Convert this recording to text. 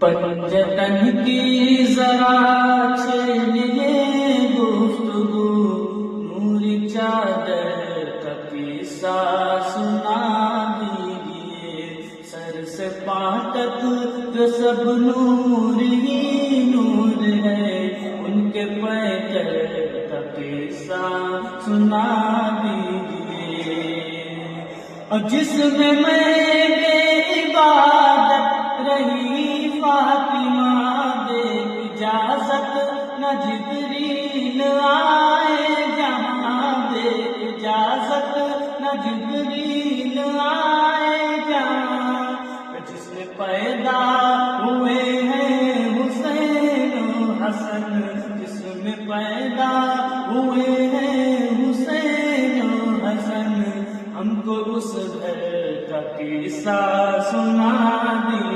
پنجتن کی ذرا چھیڑیے گفتگو، نوری چادر کا قصہ سنا دیجیے، سر سے پاں تک جو سب نور ہی نور ہے، ان کے پیکر کا قصہ سنا دیجیے، اور جس میں عبادت رہی فاطمہ دے اجازت، نہ جبریل آئے جہاں دے اجازت، نہ جبریل آئے جہاں، جس میں پیدا ہوئے ہیں حسین و حسن، جس میں پیدا ہوئے ہیں حسین و حسن، ہم کو اس گھر کا قصہ سنا دی